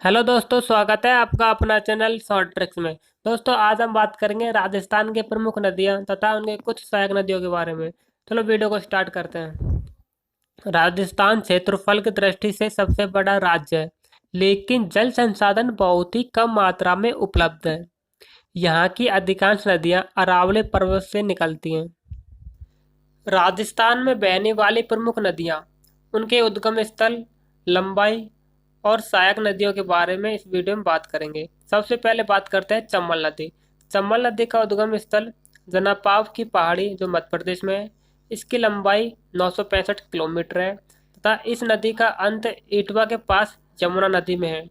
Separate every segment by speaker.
Speaker 1: Hello दोस्तों, स्वागत है आपका अपना चैनल शॉर्ट ट्रिक्स में। दोस्तों, आज हम बात करेंगे राजस्थान के प्रमुख नदियां तथा उनके कुछ सहायक नदियों के बारे में। चलो वीडियो को स्टार्ट करते हैं। राजस्थान क्षेत्रफल की दृष्टि से सबसे बड़ा राज्य है, लेकिन जल संसाधन बहुत ही कम मात्रा में उपलब्ध है। यहाँ की अधिकांश नदियाँ अरावली पर्वत से निकलती हैं। राजस्थान में बहने वाली प्रमुख नदियाँ, उनके उद्गम स्थल, लंबाई और सहायक नदियों के बारे में इस वीडियो में बात करेंगे। सबसे पहले बात करते हैं चंबल नदी। चंबल नदी का उद्गम स्थल जनापाव की पहाड़ी, जो मध्य प्रदेश में है। इसकी लंबाई 965 किलोमीटर है तथा इस नदी का अंत इटवा के पास यमुना नदी में है।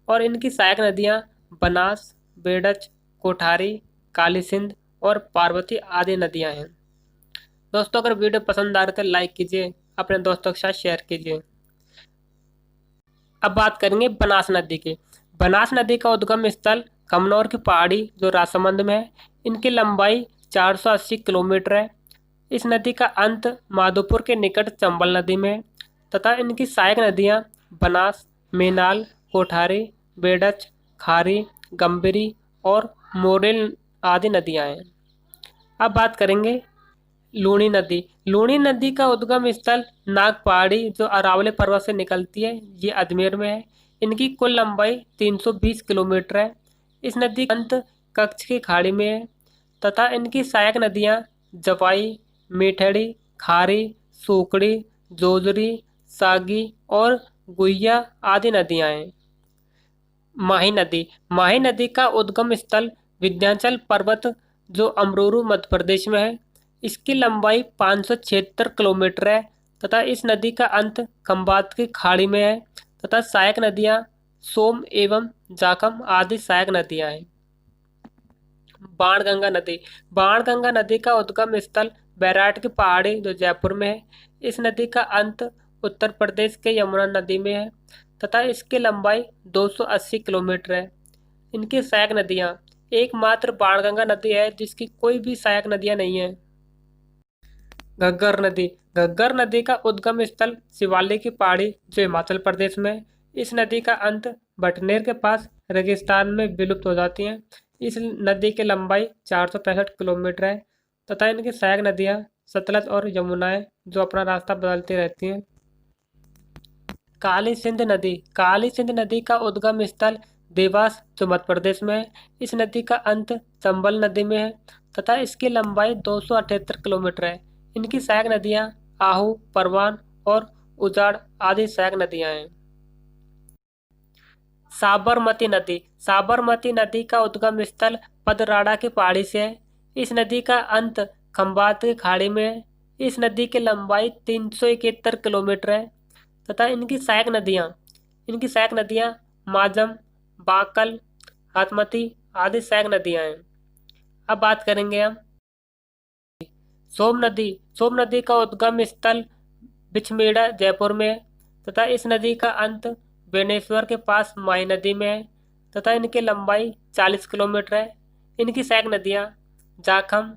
Speaker 1: और इनकी सहायक नदियाँ बनास, बेडच, कोठारी, काली सिंध और पार्वती आदि नदियाँ हैं। दोस्तों, अगर वीडियो पसंद आ रहे तो लाइक कीजिए, अपने दोस्तों के साथ शेयर कीजिए। अब बात करेंगे बनास नदी की। बनास नदी का उद्गम स्थल कमनौर की पहाड़ी, जो राजसमंद में है। इनकी लंबाई 480 किलोमीटर है। इस नदी का अंत माधोपुर के निकट चंबल नदी में है तथा इनकी सहायक नदियाँ बनास, मेनाल, कोठारी, बेडच, खारी, गंभीरी और मोरेल आदि नदियाँ हैं। अब बात करेंगे लूणी नदी। लूणी नदी का उद्गम स्थल नाग पहाड़ी, जो अरावली पर्वत से निकलती है। ये अजमेर में है। इनकी कुल लंबाई 320 किलोमीटर है। इस नदी का अंत कच्छ की खाड़ी में है तथा इनकी सहायक नदियाँ जवाई, मेठड़ी, खारी, सूकड़ी, जोजरी, सागी और गुहिया आदि नदियाँ हैं। माही नदी। माही नदी का उद्गम स्थल विंध्याचल पर्वत, जो अमरूरू मध्य प्रदेश में है। इसकी लंबाई 576 किलोमीटर है तथा इस नदी का अंत खंबात की खाड़ी में है तथा सहायक नदियाँ सोम एवं जाखम आदि सहायक नदियाँ हैं। बाणगंगा नदी। बाणगंगा नदी का उद्गम स्थल बैराट की पहाड़ी, जो जयपुर में है। इस नदी का अंत उत्तर प्रदेश के यमुना नदी में है तथा इसकी लंबाई 280 किलोमीटर है। इनकी सहायक नदियाँ, एकमात्र बाणगंगा नदी है जिसकी कोई भी सहायक नदियाँ नहीं है। घग्गर नदी। घग्गर नदी का उद्गम स्थल शिवालिक की पहाड़ी, जो हिमाचल प्रदेश में है। इस नदी का अंत भटनेर के पास रेगिस्तान में विलुप्त हो जाती हैं। इस नदी की लंबाई 465 किलोमीटर है तथा इनकी सहायक नदियाँ सतलज और यमुना है, जो अपना रास्ता बदलती रहती हैं। काली सिंध नदी। काली सिंध नदी का उद्गम स्थल देवास, जो मध्य प्रदेश में है। इस नदी का अंत चंबल नदी में है तथा इसकी लंबाई 278 किलोमीटर है। इनकी सहायक नदियाँ आहू, परवान और उजाड़ आदि सहायक नदियाँ हैं। साबरमती नदी। साबरमती नदी का उद्गम स्थल पदराड़ा की पहाड़ी से है। इस नदी का अंत खंबात की खाड़ी में है। इस नदी की लंबाई 371 किलोमीटर है तथा इनकी सहायक नदियाँ माजम, बाकल, हाथमती आदि सहायक नदियाँ हैं। अब बात करेंगे हम सोम नदी। सोम नदी का उद्गम स्थल बिछमेड़ा, जयपुर में है तथा इस नदी का अंत बेनेश्वर के पास माही नदी में है तथा इनकी लंबाई 40 किलोमीटर है। इनकी सहायक नदियाँ जाखम,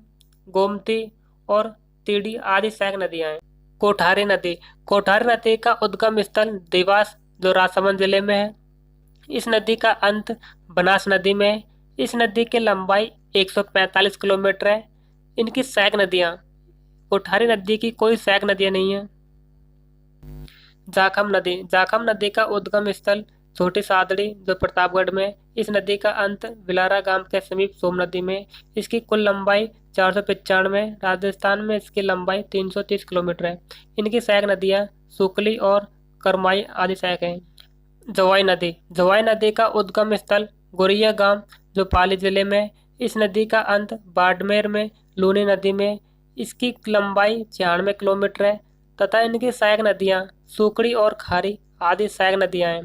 Speaker 1: गोमती और तीड़ी आदि सहायक नदियाँ हैं। कोठारी नदी। कोठारी नदी का उद्गम स्थल देवास, जो राजसमंद जिले में है। इस नदी का अंत बनास नदी में है। इस नदी की लंबाई 145 किलोमीटर है। इनकी सहायक नदियाँ, कोठारी नदी की कोई सहायक नदियाँ नहीं है। जाखम नदी। जाखम नदी का उद्गम स्थल छोटी सादड़ी, जो प्रतापगढ़ में है। इस नदी का अंत विलारा गांव के समीप सोम नदी में है। इसकी कुल लंबाई 495 है। राजस्थान में इसकी लंबाई 330 किलोमीटर है। इनकी सहायक नदियाँ सुकली और करमाई आदि सहायक हैं। जवाई नदी। जवाई नदी का उद्गम स्थल गोरिया गांव, जो पाली जिले में है। इस नदी का अंत बाड़मेर में लूनी नदी में है। इसकी लंबाई 96 किलोमीटर है तथा इनकी सहायक नदियाँ सुकड़ी और खारी आदि सहायक नदियाँ हैं।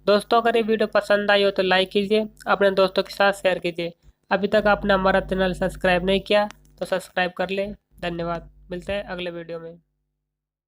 Speaker 1: दोस्तों, अगर ये वीडियो पसंद आई हो तो लाइक कीजिए, अपने दोस्तों के साथ शेयर कीजिए। अभी तक आपने हमारा चैनल सब्सक्राइब नहीं किया तो सब्सक्राइब कर लें। धन्यवाद। मिलते हैं अगले वीडियो में।